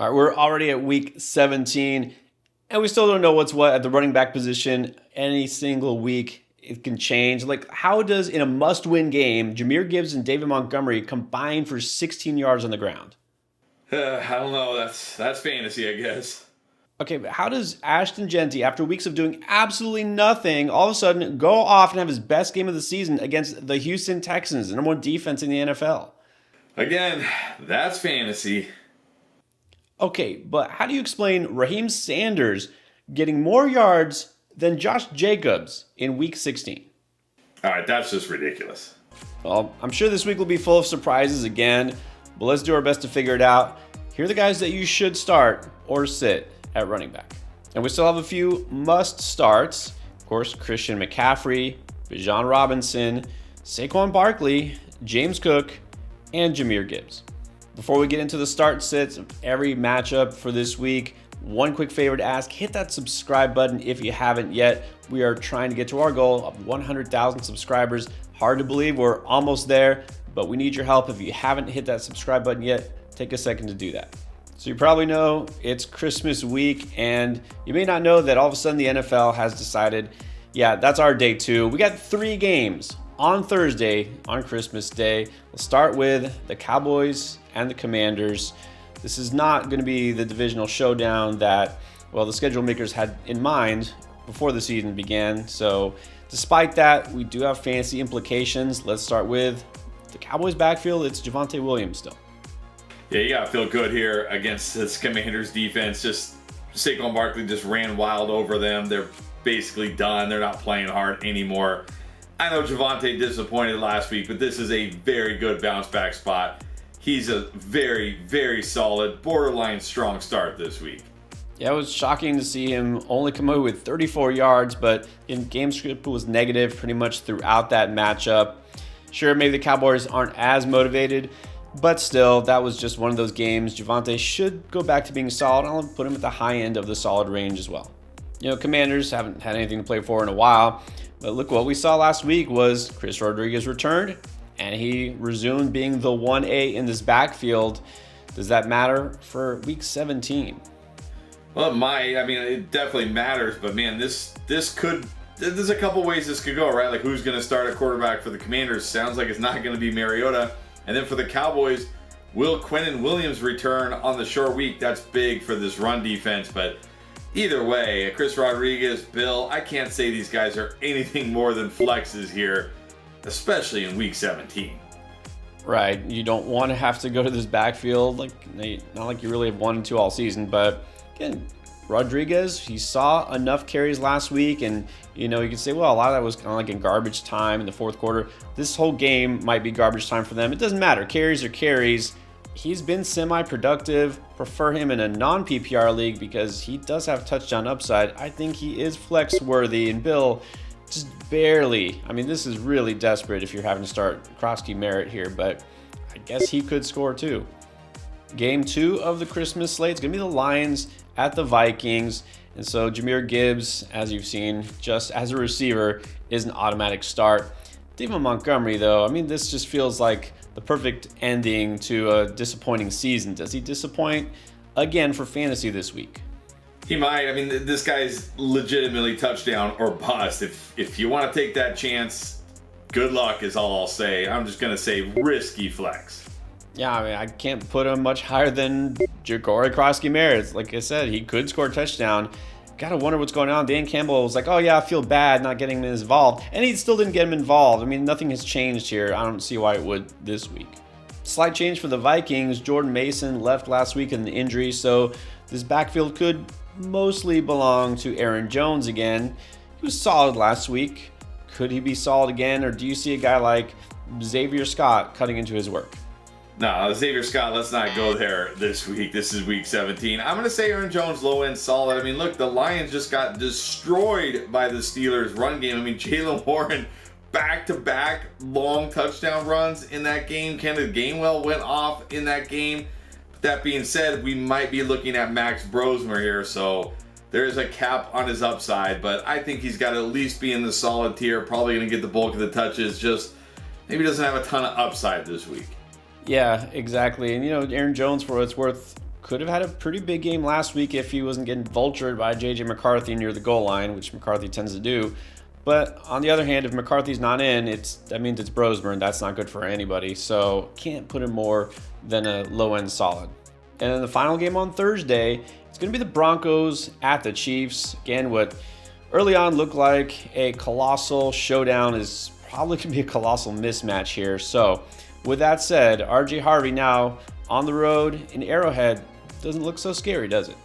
All right, we're already at week 17, and we still don't know what's what at the running back position. Any single week, it can change. Like, how does, in a must-win game, Jahmyr Gibbs and David Montgomery combine for 16 yards on the ground? I don't know. That's fantasy, I guess. Okay, but how does Ashton Genty, after weeks of doing absolutely nothing, all of a sudden go off and have his best game of the season against the Houston Texans, the number one defense in the NFL? Again, that's fantasy. Okay, but how do you explain Raheem Sanders getting more yards than Josh Jacobs in week 16? All right, that's just ridiculous. Well, I'm sure this week will be full of surprises again, but let's do our best to figure it out. Here are the guys that you should start or sit at running back. And we still have a few must starts. Of course, Christian McCaffrey, Bijan Robinson, Saquon Barkley, James Cook, and Jahmyr Gibbs. Before we get into the start sits of every matchup for this week, one quick favor to ask, hit that subscribe button if you haven't yet. We are trying to get to our goal of 100,000 subscribers. Hard to believe we're almost there, but we need your help. If you haven't hit that subscribe button yet, take a second to do that. So you probably know it's Christmas week, and you may not know that all of a sudden the NFL has decided, yeah, that's our day too. We got 3 games on Thursday on Christmas Day. We'll start with the Cowboys and the Commanders. This is not going to be the divisional showdown that, well, the schedule makers had in mind before the season began. So despite that, we do have fantasy implications. Let's start with the Cowboys backfield. It's Javonte Williams still. Yeah, you got to feel good here against this Commanders defense. Just Saquon Barkley just ran wild over them. They're basically done. They're not playing hard anymore. I know Javonte disappointed last week, but this is a very good bounce back spot. He's a very, very solid, borderline strong start this week. Yeah, it was shocking to see him only come away with 34 yards, but in game script was negative pretty much throughout that matchup. Sure, maybe the Cowboys aren't as motivated, but still, that was just one of those games. Javonte should go back to being solid. I'll put him at the high end of the solid range as well. You know, Commanders haven't had anything to play for in a while, but look, what we saw last week was Chris Rodriguez returned, and he resumed being the 1A in this backfield. Does that matter for week 17? Well, it might. I mean, it definitely matters, but man, there's a couple ways this could go, right? Like, who's going to start at quarterback for the Commanders? Sounds like it's not going to be Mariota. And then for the Cowboys, will Quinnen Williams return on the short week? That's big for this run defense, but either way, Chris Rodriguez, Bill, I can't say these guys are anything more than flexes here, especially in week 17. Right. You don't want to have to go to this backfield. Not like you really have 1 and 2 all season, but again, Rodriguez, he saw enough carries last week, and you can say, well, a lot of that was kind of like in garbage time in the fourth quarter. This whole game might be garbage time for them. It doesn't matter. Carries are carries. He's been semi-productive. Prefer him in a non-PPR league because he does have touchdown upside. I think he is flex worthy, and Bill just barely. I mean, this is really desperate if you're having to start Krosky Merritt here, but I guess he could score too. Game 2 of the Christmas slate is going to be the Lions at the Vikings. And so Jahmyr Gibbs, as you've seen, just as a receiver, is an automatic start. David Montgomery, though, I mean, this just feels like the perfect ending to a disappointing season. Does he disappoint again for fantasy this week? He might. I mean, this guy's legitimately touchdown or bust. If you want to take that chance, good luck is all I'll say. I'm just going to say risky flex. Yeah, I mean, I can't put him much higher than Ja'Cory Krosky Merritt. Like I said, he could score a touchdown. Gotta wonder what's going on. Dan Campbell was like, oh yeah, I feel bad not getting him involved. And he still didn't get him involved. I mean, nothing has changed here. I don't see why it would this week. Slight change for the Vikings. Jordan Mason left last week in the injury, so this backfield could mostly belong to Aaron Jones again. He was solid last week. Could he be solid again, or do you see a guy like Xavier Scott cutting into his work? No, Xavier Scott, let's not go there this week. This is week 17. I'm going to say Aaron Jones, low end, solid. I mean, look, the Lions just got destroyed by the Steelers' run game. I mean, Jaylen Warren, back-to-back long touchdown runs in that game. Kenneth Gainwell went off in that game. But that being said, we might be looking at Max Brosmer here, so there is a cap on his upside. But I think he's got to at least be in the solid tier, probably going to get the bulk of the touches. Just maybe doesn't have a ton of upside this week. Yeah, exactly. And Aaron Jones, for what it's worth, could have had a pretty big game last week if he wasn't getting vultured by J.J. McCarthy near the goal line, which McCarthy tends to do. But on the other hand, if McCarthy's not in, that means it's Brosmer, and that's not good for anybody. So can't put him more than a low-end solid. And then the final game on Thursday, it's going to be the Broncos at the Chiefs. Again, what early on looked like a colossal showdown is probably going to be a colossal mismatch here. So with that said, RJ Harvey now on the road in Arrowhead doesn't look so scary, does it?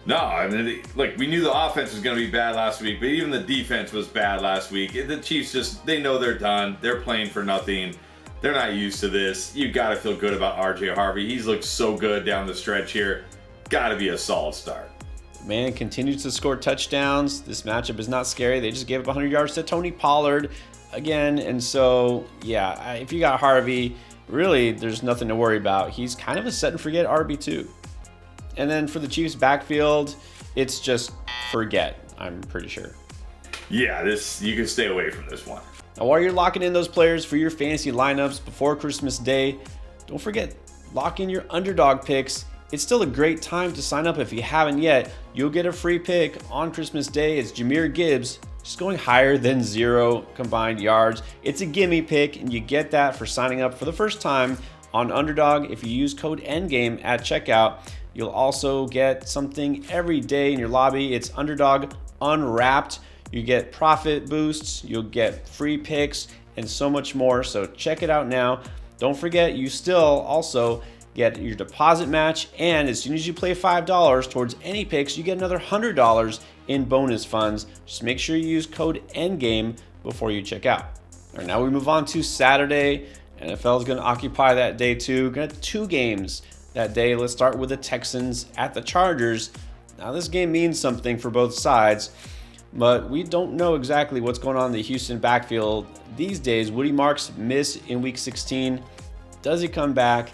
No, I mean, look, we knew the offense was going to be bad last week, but even the defense was bad last week. The Chiefs they know they're done. They're playing for nothing. They're not used to this. You got to feel good about RJ Harvey. He's looked so good down the stretch here. Got to be a solid start. Man continues to score touchdowns. This matchup is not scary. They just gave up 100 yards to Tony Pollard again. And so, yeah, if you got Harvey, really, there's nothing to worry about. He's kind of a set and forget RB2. And then for the Chiefs backfield, it's just forget, I'm pretty sure. Yeah, you can stay away from this one. Now, while you're locking in those players for your fantasy lineups before Christmas Day, don't forget, lock in your underdog picks. It's still a great time to sign up if you haven't yet. You'll get a free pick on Christmas Day. It's Jahmyr Gibbs, just going higher than 0 combined yards. It's a gimme pick, and you get that for signing up for the first time on Underdog if you use code ENDGAME at checkout. You'll also get something every day in your lobby. It's Underdog Unwrapped. You get profit boosts, you'll get free picks, and so much more. So check it out now. Don't forget, you still also get your deposit match, and as soon as you play $5 towards any picks, you get another $100 in bonus funds. Just make sure you use code ENDGAME before you check out. All right, now we move on to Saturday. NFL is going to occupy that day too. We're going to have 2 games that day. Let's start with the Texans at the Chargers. Now this game means something for both sides, but we don't know exactly what's going on in the Houston backfield these days. Woody Marks missed in week 16. Does he come back?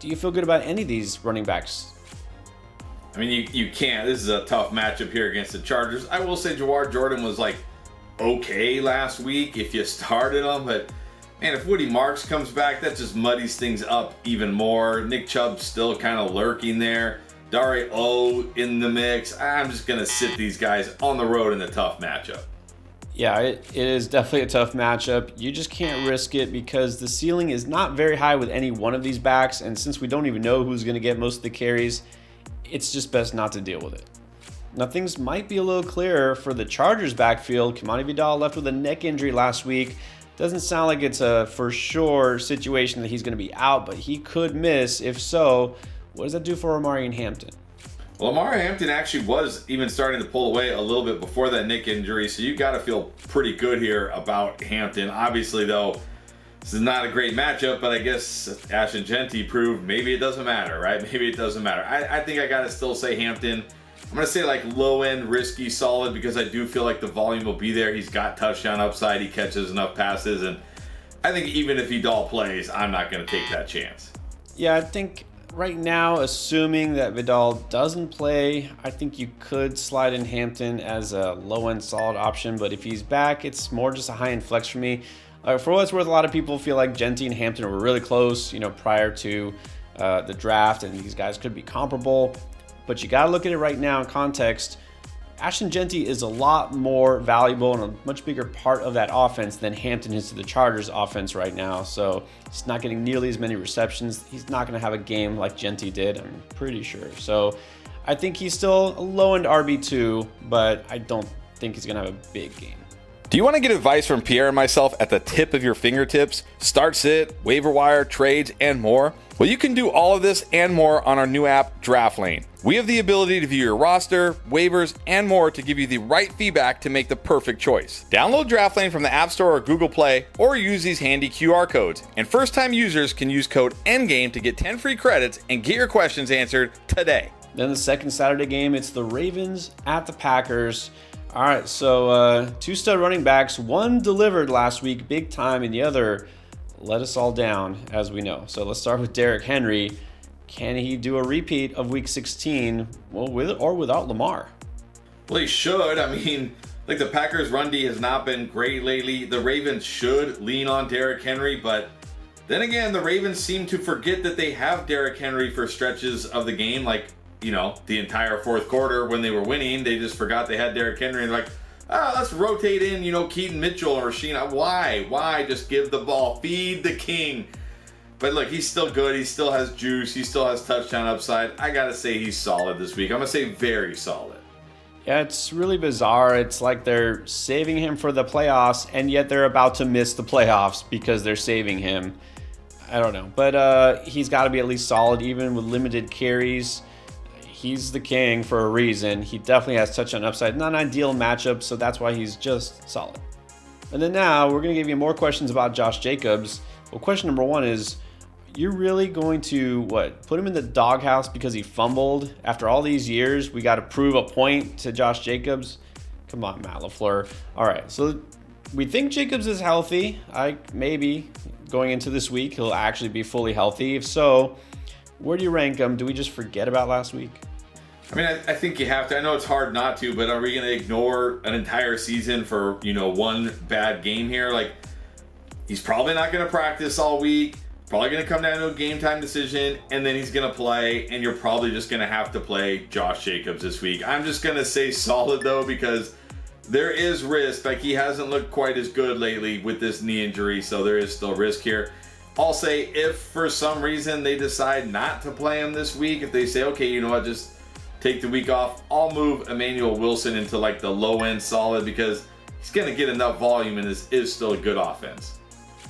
Do you feel good about any of these running backs? I mean, you can't. This is a tough matchup here against the Chargers. I will say Jawar Jordan was okay last week if you started him, but man, if Woody Marks comes back, that just muddies things up even more. Nick Chubb's still kind of lurking there. Dare O in the mix. I'm just going to sit these guys on the road in a tough matchup. Yeah, it is definitely a tough matchup. You just can't risk it because the ceiling is not very high with any one of these backs, and since we don't even know who's going to get most of the carries, it's just best not to deal with it. Now, things might be a little clearer for the Chargers backfield. Kamani Vidal left with a neck injury last week. Doesn't sound like it's a for sure situation that he's going to be out, but he could miss. If so, what does that do for Omarion Hampton? Well, Omarion Hampton actually was even starting to pull away a little bit before that neck injury, so you got to feel pretty good here about Hampton. Obviously, though, this is not a great matchup, but I guess Ashton Genty proved maybe it doesn't matter, right? Maybe it doesn't matter. I think I got to still say Hampton. I'm going to say low-end, risky, solid, because I do feel like the volume will be there. He's got touchdown upside. He catches enough passes, and I think even if Vidal plays, I'm not going to take that chance. Yeah, I think right now, assuming that Vidal doesn't play, I think you could slide in Hampton as a low-end solid option, but if he's back, it's more just a high-end flex for me. For what it's worth, a lot of people feel like Genty and Hampton were really close, prior to the draft, and these guys could be comparable. But you got to look at it right now in context. Ashton Genty is a lot more valuable and a much bigger part of that offense than Hampton is to the Chargers offense right now. So he's not getting nearly as many receptions. He's not going to have a game like Genty did, I'm pretty sure. So I think he's still a low-end RB2, but I don't think he's going to have a big game. Do you want to get advice from Pierre and myself at the tip of your fingertips? Start, sit, waiver wire, trades, and more? Well, you can do all of this and more on our new app, Draft Lane. We have the ability to view your roster, waivers, and more to give you the right feedback to make the perfect choice. Download Draft Lane from the App Store or Google Play, or use these handy QR codes. And first-time users can use code ENDGAME to get 10 free credits and get your questions answered today. Then the second Saturday game, it's the Ravens at the Packers. All right, so 2 stud running backs, one delivered last week big time, and the other let us all down, as we know. So let's start with Derrick Henry. Can he do a repeat of week 16, well, with or without Lamar? Well, he should. I mean, the Packers' run D has not been great lately. The Ravens should lean on Derrick Henry, but then again, the Ravens seem to forget that they have Derrick Henry for stretches of the game. the entire fourth quarter when they were winning. They just forgot they had Derrick Henry and like, let's rotate in, Keaton Mitchell or Sheena. Why? Just give the ball. Feed the king. But look, he's still good. He still has juice. He still has touchdown upside. I got to say he's solid this week. I'm going to say very solid. Yeah, it's really bizarre. It's like they're saving him for the playoffs, and yet they're about to miss the playoffs because they're saving him. I don't know. But he's got to be at least solid, even with limited carries. He's the king for a reason. He definitely has touchdown upside. Not an ideal matchup, so that's why he's just solid. And then now, we're going to give you more questions about Josh Jacobs. Well, question number one is, you're really going to, put him in the doghouse because he fumbled? After all these years, we got to prove a point to Josh Jacobs? Come on, Matt LaFleur. All right, so we think Jacobs is healthy. Maybe going into this week, he'll actually be fully healthy. If so, where do you rank him? Do we just forget about last week? I mean, I think you have to. I know it's hard not to, but are we going to ignore an entire season for, one bad game here? Like, he's probably not going to practice all week. Probably going to come down to a game time decision, and then he's going to play, and you're probably just going to have to play Josh Jacobs this week. I'm just going to say solid, though, because there is risk. Like, he hasn't looked quite as good lately with this knee injury, so there is still risk here. I'll say if for some reason they decide not to play him this week, if they say, okay, you know what, just take the week off, I'll move Emmanuel Wilson into like the low end solid because he's going to get enough volume and this is still a good offense.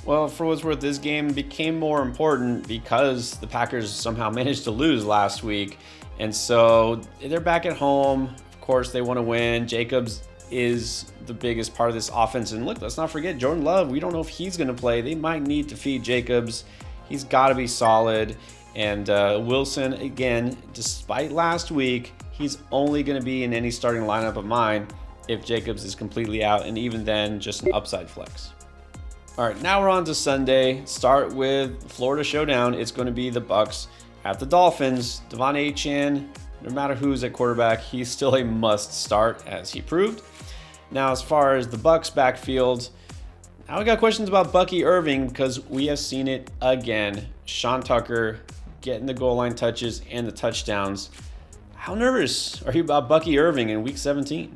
Well, for what's worth, this game became more important because the Packers somehow managed to lose last week. And so they're back at home. Of course, they want to win. Jacobs is the biggest part of this offense. And look, let's not forget Jordan Love. We don't know if he's going to play. They might need to feed Jacobs. He's got to be solid. And Wilson, again, despite last week, he's only going to be in any starting lineup of mine if Jacobs is completely out. And even then, just an upside flex. All right, now we're on to Sunday. Start with Florida Showdown. It's going to be the Bucs at the Dolphins. Devon Achane, no matter who's at quarterback, he's still a must start, as he proved. Now, as far as the Bucs backfield, now we got questions about Bucky Irving because we have seen it again. Sean Tucker getting the goal line touches and the touchdowns. How nervous are you about Bucky Irving in Week 17?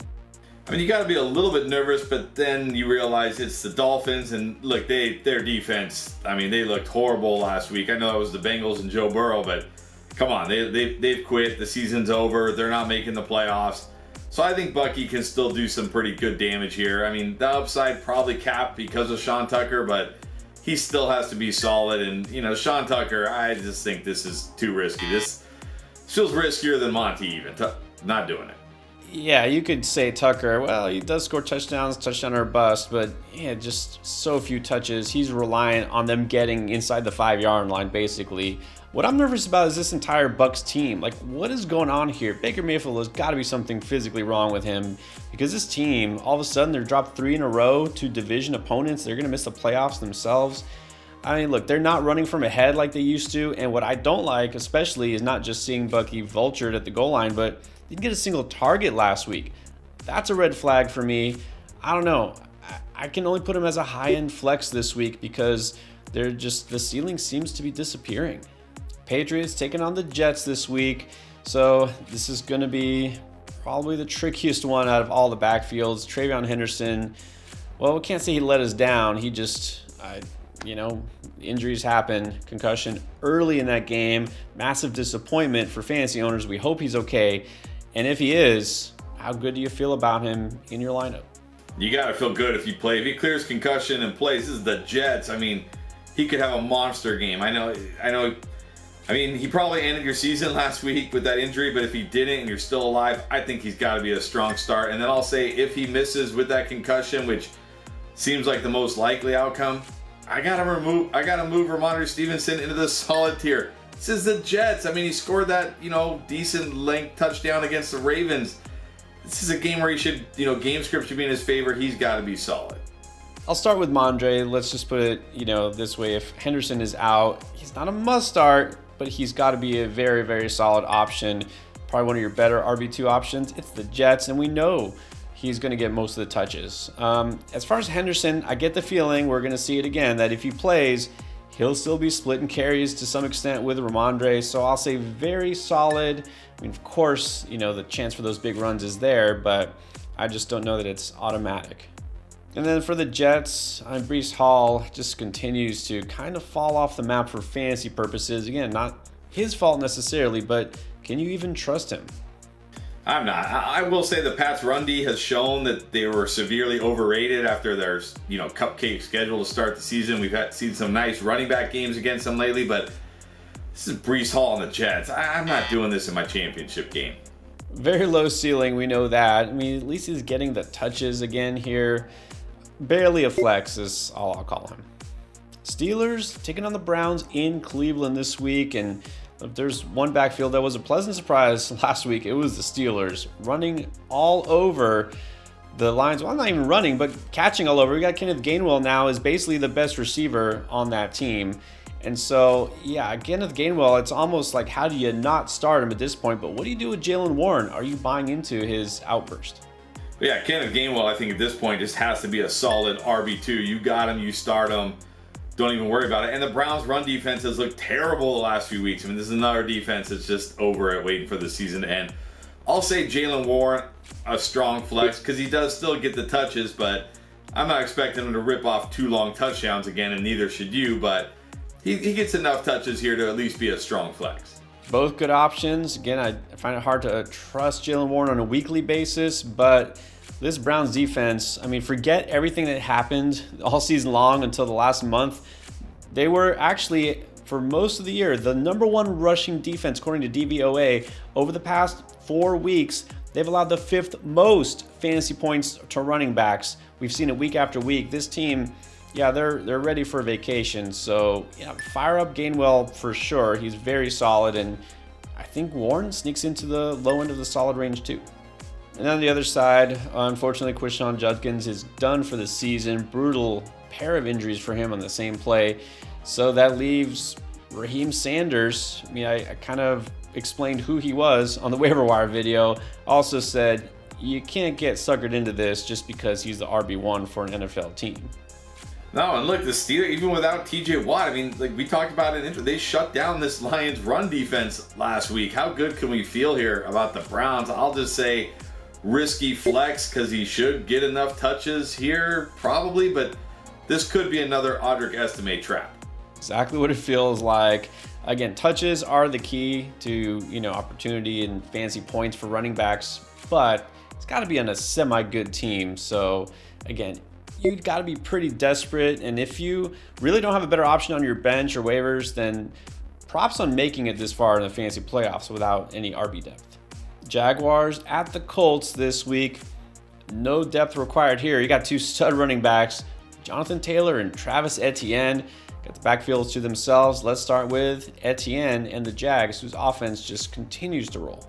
I mean, you got to be a little bit nervous, but then you realize it's the Dolphins, and look, their defense, I mean, they looked horrible last week. I know it was the Bengals and Joe Burrow, but come on, they've quit. The season's over. They're not making the playoffs. So I think Bucky can still do some pretty good damage here. I mean, the upside probably capped because of Sean Tucker, but he still has to be solid. And, Sean Tucker, I just think this is too risky. This feels riskier than Monty even. Not doing it. Yeah, you could say Tucker, well, he does score touchdowns, touchdown or bust, but yeah, just so few touches. He's reliant on them getting inside the 5-yard line, basically. What I'm nervous about is this entire Bucs team. Like, what is going on here? Baker Mayfield, has got to be something physically wrong with him because this team, all of a sudden, they're dropped 3 in a row to division opponents. They're going to miss the playoffs themselves. I mean, look, they're not running from ahead like they used to, and what I don't like, especially, is not just seeing Bucky vultured at the goal line, but he didn't get a single target last week. That's a red flag for me. I don't know. I can only put him as a high-end flex this week because the ceiling seems to be disappearing. Patriots taking on the Jets this week, so this is going to be probably the trickiest one out of all the backfields. Travion Henderson, well, we can't say he let us down. He just, injuries happen, concussion early in that game, massive disappointment for fantasy owners. We hope he's okay. And if he is, how good do you feel about him in your lineup? You got to feel good if he clears concussion and plays. This is the Jets. I mean, he could have a monster game. I know. I mean, he probably ended your season last week with that injury, but if he didn't and you're still alive, I think he's got to be a strong start. And then I'll say if he misses with that concussion, which seems like the most likely outcome, I gotta move Ramondre Stevenson into the solid tier. This is the Jets. I mean, he scored that, decent length touchdown against the Ravens. This is a game where he should, game script should be in his favor. He's got to be solid. I'll start with Mondre. Let's just put it, this way. If Henderson is out, he's not a must start, but he's got to be a very, very solid option. Probably one of your better RB2 options. It's the Jets, and we know he's going to get most of the touches. As far as Henderson, I get the feeling we're going to see it again, that if he plays, He'll still be splitting carries to some extent with Ramondre, so I'll say very solid. I mean, of course, the chance for those big runs is there, but I just don't know that it's automatic. And then for the Jets, Breece Hall just continues to kind of fall off the map for fantasy purposes. Again, not his fault necessarily, but can you even trust him? I'm not. I will say the Pats' run D has shown that they were severely overrated after their cupcake schedule to start the season. We've seen some nice running back games against them lately, but this is Breece Hall and the Jets. I'm not doing this in my championship game. Very low ceiling, we know that. I mean, at least he's getting the touches again here. Barely a flex is all I'll call him. Steelers taking on the Browns in Cleveland this week, and if there's one backfield that was a pleasant surprise last week, it was the Steelers running all over the Lions. Well, not even running, but catching all over. We got Kenneth Gainwell now is basically the best receiver on that team. And so, yeah, Kenneth Gainwell, it's almost like how do you not start him at this point? But what do you do with Jaylen Warren? Are you buying into his outburst? Yeah, Kenneth Gainwell, I think at this point just has to be a solid RB2. You got him, you start him. Don't even worry about it. And the Browns' run defense has looked terrible the last few weeks. I mean, this is another defense that's just over it, waiting for the season to end. I'll say Jaylen Warren, a strong flex, because he does still get the touches, but I'm not expecting him to rip off 2 long touchdowns again, and neither should you, but he gets enough touches here to at least be a strong flex. Both good options. Again, I find it hard to trust Jaylen Warren on a weekly basis, but this Browns defense, I mean, forget everything that happened all season long until the last month. They were actually, for most of the year, the number 1 rushing defense according to DVOA. Over the past 4 weeks, they've allowed the 5th most fantasy points to running backs. We've seen it week after week. This team, yeah, they're ready for a vacation. So, yeah, fire up Gainwell for sure. He's very solid, and I think Warren sneaks into the low end of the solid range too. And on the other side, unfortunately, Quishon Judkins is done for the season. Brutal pair of injuries for him on the same play. So that leaves Raheem Sanders. I mean, I kind of explained who he was on the waiver wire video. Also said you can't get suckered into this just because he's the RB1 for an NFL team. No, and look, the Steelers, even without TJ Watt, I mean, like we talked about it, they shut down this Lions run defense last week. How good can we feel here about the Browns? I'll just say risky flex because he should get enough touches here, probably, but this could be another Audric Estimate trap. Exactly what it feels like. Again, touches are the key to, opportunity and fancy points for running backs, but it's got to be on a semi-good team. So again, you've got to be pretty desperate, and if you really don't have a better option on your bench or waivers, then props on making it this far in the fantasy playoffs without any RB depth. Jaguars at the Colts this week. No depth required here. You got 2 stud running backs, Jonathan Taylor and Travis Etienne. Got the backfields to themselves. Let's start with Etienne and the Jags, whose offense just continues to roll.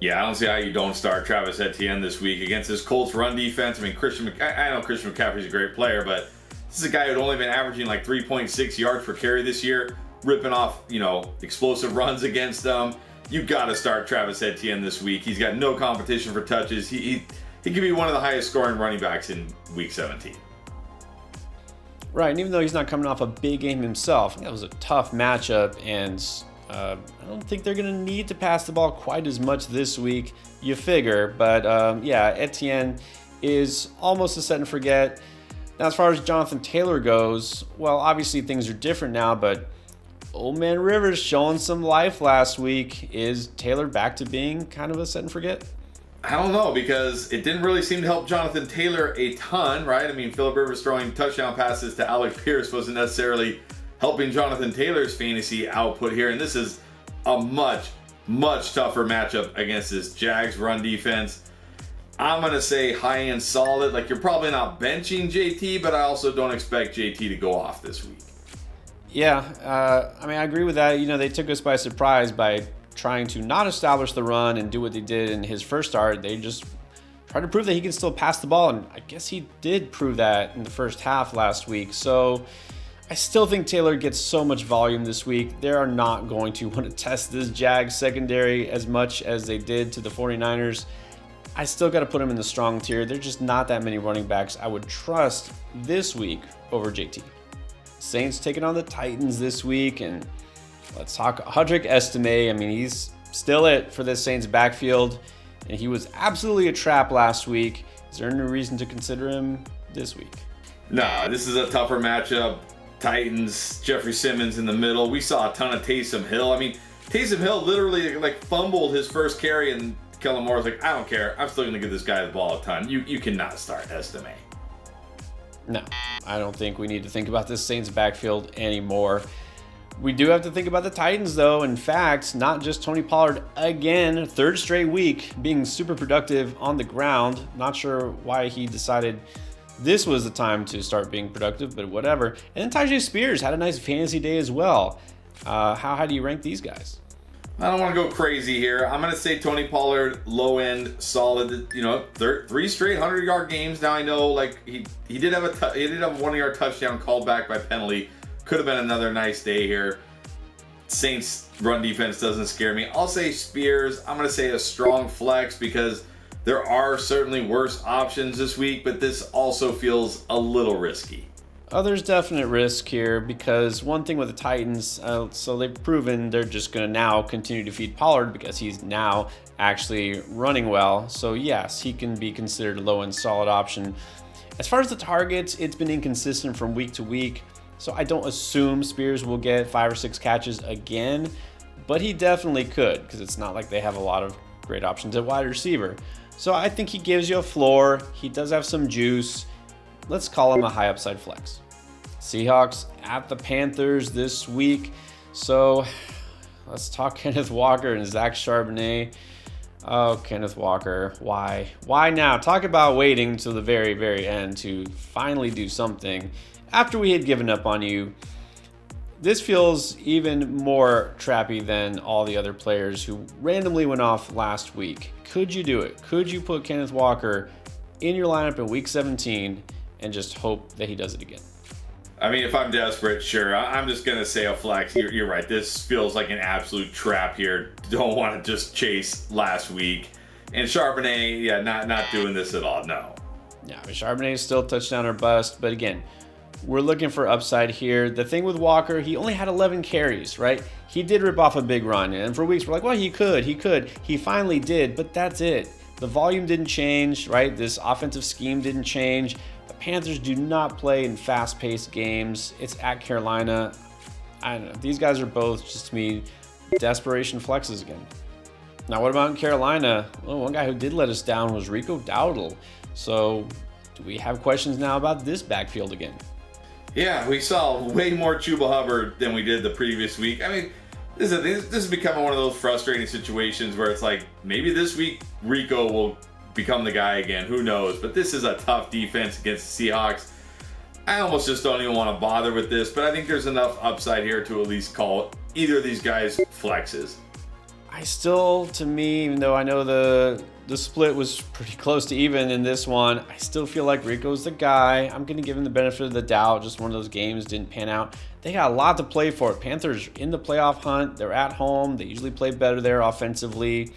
Yeah, I don't see how you don't start Travis Etienne this week against this Colts run defense. I mean, I know Christian McCaffrey's a great player, but this is a guy who'd only been averaging like 3.6 yards per carry this year, ripping off, explosive runs against them. You got to start Travis Etienne this week. He's got no competition for touches. He could be one of the highest scoring running backs in Week 17. Right, and even though he's not coming off a big game himself, that was a tough matchup, and I don't think they're going to need to pass the ball quite as much this week, you figure. But yeah, Etienne is almost a set and forget. Now, as far as Jonathan Taylor goes, well, obviously things are different now, but Old Man Rivers showing some life last week. Is Taylor back to being kind of a set and forget? I don't know, because it didn't really seem to help Jonathan Taylor a ton, right? I mean, Phillip Rivers throwing touchdown passes to Alec Pierce wasn't necessarily helping Jonathan Taylor's fantasy output here, and this is a much, much tougher matchup against this Jags run defense. I'm going to say high end solid. Like, you're probably not benching JT, but I also don't expect JT to go off this week. Yeah, I mean, I agree with that. They took us by surprise by trying to not establish the run and do what they did in his first start. They just tried to prove that he can still pass the ball, and I guess he did prove that in the first half last week. So I still think Taylor gets so much volume this week. They are not going to want to test this Jags secondary as much as they did to the 49ers. I still got to put him in the strong tier. There's just not that many running backs I would trust this week over JT. Saints taking on the Titans this week, and let's talk Audric Estime. I mean, he's still it for this Saints backfield, and he was absolutely a trap last week. Is there any reason to consider him this week? No, this is a tougher matchup. Titans, Jeffrey Simmons in the middle. We saw a ton of Taysom Hill. I mean, Taysom Hill literally fumbled his first carry, and Kellen Moore was like, I don't care. I'm still going to give this guy the ball a ton. You cannot start Estime. No, I don't think we need to think about this Saints backfield anymore. We do have to think about the Titans, though. In fact, not just Tony Pollard again, third straight week being super productive on the ground. Not sure why he decided this was the time to start being productive, but whatever. And then Tyjae Spears had a nice fantasy day as well. How do you rank these guys? I don't want to go crazy here. I'm going to say Tony Pollard, low end, solid. Three straight 100-yard games. Now I know, he did have a 1-yard touchdown called back by penalty. Could have been another nice day here. Saints run defense doesn't scare me. I'll say Spears. I'm going to say a strong flex because there are certainly worse options this week, but this also feels a little risky. Oh, there's definite risk here because one thing with the Titans, so they've proven they're just going to now continue to feed Pollard because he's now actually running well. So yes, he can be considered a low-end solid option. As far as the targets, it's been inconsistent from week to week. So I don't assume Spears will get 5 or 6 catches again, but he definitely could because it's not like they have a lot of great options at wide receiver. So I think he gives you a floor. He does have some juice. Let's call him a high upside flex. Seahawks at the Panthers this week. So let's talk Kenneth Walker and Zach Charbonnet. Oh, Kenneth Walker. Why? Why now? Talk about waiting until the very, very end to finally do something after we had given up on you. This feels even more trappy than all the other players who randomly went off last week. Could you do it? Could you put Kenneth Walker in your lineup in week 17 and just hope that he does it again? I mean, if I'm desperate, sure. I'm just going to say a flex. You're right. This feels like an absolute trap here. Don't want to just chase last week. And Charbonnet, yeah, not doing this at all. No. Yeah, but Charbonnet is still touchdown or bust. But again, we're looking for upside here. The thing with Walker, he only had 11 carries, right? He did rip off a big run. And for weeks, we're like, well, he could. He finally did, but that's it. The volume didn't change, right? This offensive scheme didn't change. The Panthers do not play in fast-paced games. It's at Carolina. I don't know. These guys are both, just to me, desperation flexes again. Now, what about in Carolina? Well, one guy who did let us down was Rico Dowdle. So, do we have questions now about this backfield again? Yeah, we saw way more Chuba Hubbard than we did the previous week. I mean, this is becoming one of those frustrating situations where it's like, maybe this week Rico will become the guy again. Who knows? But this is a tough defense against the Seahawks. I almost just don't even want to bother with this, but I think there's enough upside here to at least call either of these guys flexes. I still, to me, even though I know the split was pretty close to even in this one, I still feel like Rico's the guy. I'm going to give him the benefit of the doubt. Just one of those games didn't pan out. They got a lot to play for. Panthers in the playoff hunt. They're at home. They usually play better there offensively.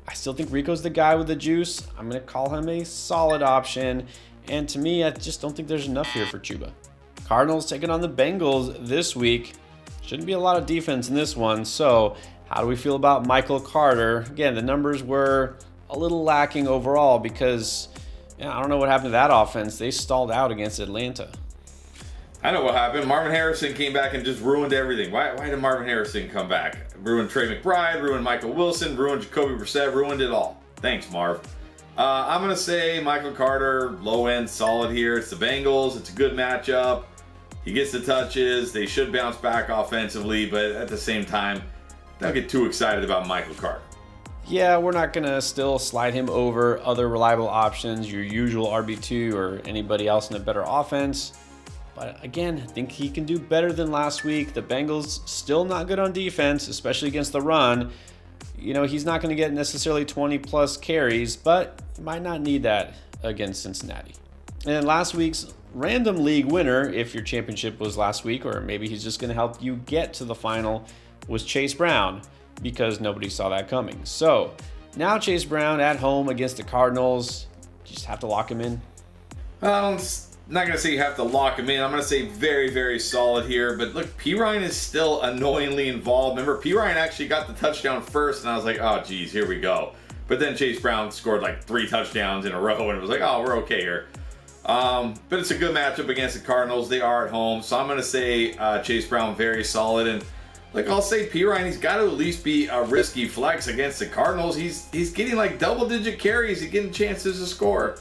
I still think Rico's the guy with the juice. I'm going to call him a solid option. And to me, I just don't think there's enough here for Chuba. Cardinals taking on the Bengals this week. Shouldn't be a lot of defense in this one. So how do we feel about Michael Carter? Again, the numbers were a little lacking overall because I don't know what happened to that offense. They stalled out against Atlanta. I know what happened. Marvin Harrison came back and just ruined everything. Why did Marvin Harrison come back? Ruined Trey McBride, ruined Michael Wilson, ruined Jacoby Brissett, ruined it all. Thanks, Marv. I'm going to say Michael Carter, low end, solid here. It's the Bengals. It's a good matchup. He gets the touches. They should bounce back offensively, but at the same time, don't get too excited about Michael Carter. Yeah, we're not going to still slide him over other reliable options, your usual RB2 or anybody else in a better offense. But again, I think he can do better than last week. The Bengals still not good on defense, especially against the run. He's not going to get necessarily 20 plus carries, but he might not need that against Cincinnati. And last week's random league winner, if your championship was last week, or maybe he's just going to help you get to the final, was Chase Brown, because nobody saw that coming. So now Chase Brown at home against the Cardinals. You just have to lock him in. I'm not going to say you have to lock him in. I'm going to say very, very solid here. But look, P. Ryan is still annoyingly involved. Remember, P. Ryan actually got the touchdown first, and I was like, oh, geez, here we go. But then Chase Brown scored like 3 touchdowns in a row, and it was like, oh, we're okay here. But it's a good matchup against the Cardinals. They are at home. So I'm going to say Chase Brown very solid. And like I'll say P. Ryan, he's got to at least be a risky flex against the Cardinals. He's getting like double-digit carries. He's getting chances to score.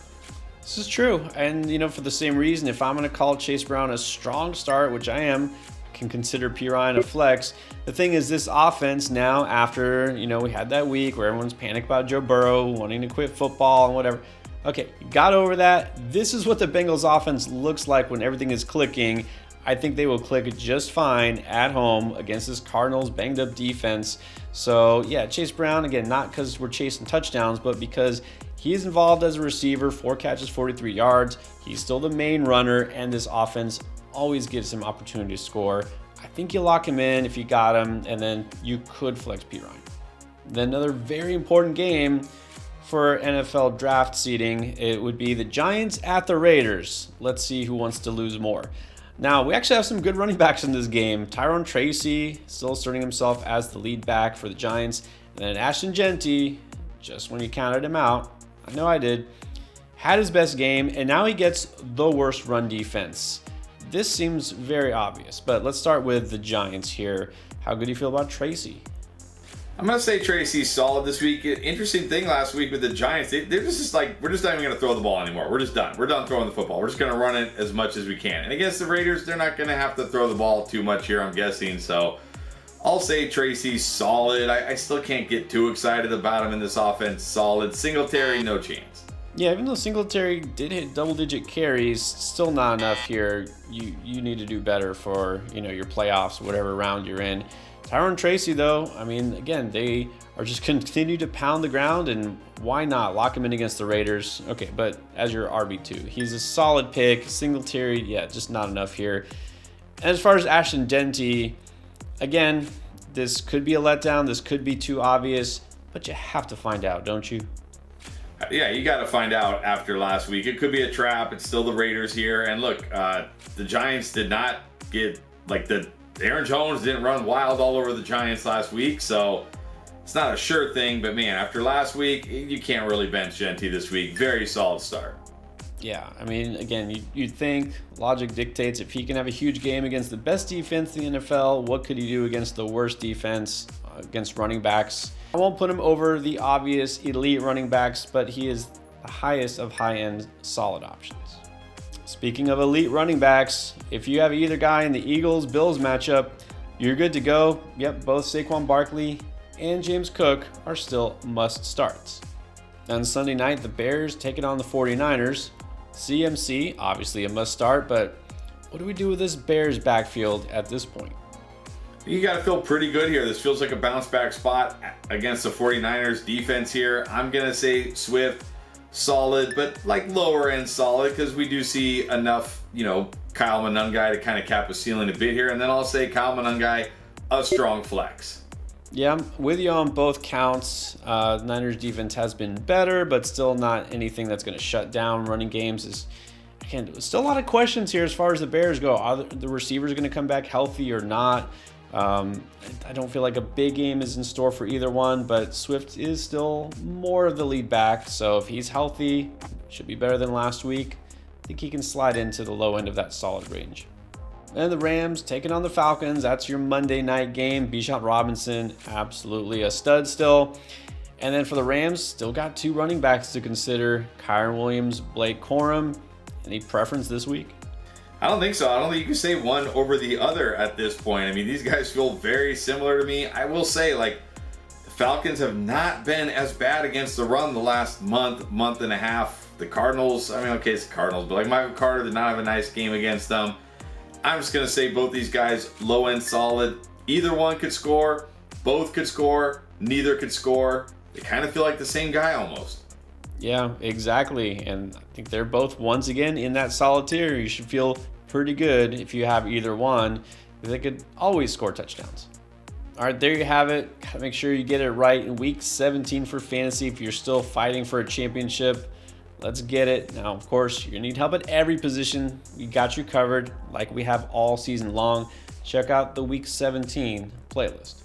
This is true. And, for the same reason, if I'm going to call Chase Brown a strong start, which I am, can consider P. Ryan a flex. The thing is, this offense now, after, we had that week where everyone's panicked about Joe Burrow wanting to quit football and whatever. Okay, got over that. This is what the Bengals offense looks like when everything is clicking. I think they will click just fine at home against this Cardinals banged up defense. So yeah, Chase Brown, again, not because we're chasing touchdowns, but because he is involved as a receiver, 4 catches, 43 yards. He's still the main runner, and this offense always gives him opportunity to score. I think you lock him in if you got him, and then you could flex P. Ryan. Then another very important game for NFL draft seeding, it would be the Giants at the Raiders. Let's see who wants to lose more. Now, we actually have some good running backs in this game. Tyrone Tracy still asserting himself as the lead back for the Giants. And then Ashton Genty, just when you counted him out, I know I did, had his best game, and now he gets the worst run defense. This seems very obvious, but let's start with the Giants here. How good do you feel about Tracy? I'm going to say Tracy's solid this week. Interesting thing last week with the Giants, they're just like, we're just not even going to throw the ball anymore. We're just done. We're done throwing the football. We're just going to run it as much as we can. And against the Raiders, they're not going to have to throw the ball too much here, I'm guessing. So I'll say Tracy's solid. I still can't get too excited about him in this offense. Solid. Singletary, no chance. Yeah, even though Singletary did hit double-digit carries, still not enough here. You need to do better for your playoffs, whatever round you're in. Tyrone Tracy, though, I mean, again, they are just continue to pound the ground, and why not lock him in against the Raiders? Okay, but as your RB2, he's a solid pick. Singletary, yeah, just not enough here. And as far as Ashton Genty, again, this could be a letdown. This could be too obvious, but you have to find out, don't you? Yeah, you got to find out after last week. It could be a trap. It's still the Raiders here. And look, the Giants did not get, Aaron Jones didn't run wild all over the Giants last week. So it's not a sure thing. But man, after last week, you can't really bench Genty this week. Very solid start. Yeah, I mean, again, you'd think logic dictates if he can have a huge game against the best defense in the NFL, what could he do against the worst defense, against running backs? I won't put him over the obvious elite running backs, but he is the highest of high-end solid options. Speaking of elite running backs, if you have either guy in the Eagles-Bills matchup, you're good to go. Yep, both Saquon Barkley and James Cook are still must-starts. On Sunday night, the Bears taking on the 49ers. CMC, obviously a must-start, but what do we do with this Bears backfield at this point? You got to feel pretty good here. This feels like a bounce back spot against the 49ers defense here. I'm going to say Swift, solid, but lower end solid, because we do see enough, Kyle Monangai to kind of cap a ceiling a bit here. And then I'll say Kyle Monangai, a strong flex. Yeah, I'm with you on both counts. Niners defense has been better, but still not anything that's going to shut down running games. Again, still a lot of questions here as far as the Bears go. Are the receivers going to come back healthy or not? I don't feel like a big game is in store for either one, but Swift is still more of the lead back. So if he's healthy, should be better than last week. I think he can slide into the low end of that solid range. And the Rams taking on the Falcons. That's your Monday night game. Bijan Robinson, absolutely a stud still. And then for the Rams, still got 2 running backs to consider. Kyren Williams, Blake Corum. Any preference this week? I don't think so. I don't think you can say one over the other at this point. I mean, these guys feel very similar to me. I will say, the Falcons have not been as bad against the run the last month and a half. The Cardinals, it's the Cardinals, but Michael Carter did not have a nice game against them. I'm just going to say both these guys, low end solid. Either one could score. Both could score. Neither could score. They kind of feel like the same guy almost. Yeah, exactly. And I think they're both, once again, in that solid tier. You should feel pretty good if you have either one, because they could always score touchdowns. All right, there you have it. Gotta make sure you get it right in week 17 for fantasy if you're still fighting for a championship. let's get it. Now, of course, you're gonna need help at every position. We got you covered like we have all season long. Check out the Week 17 playlist.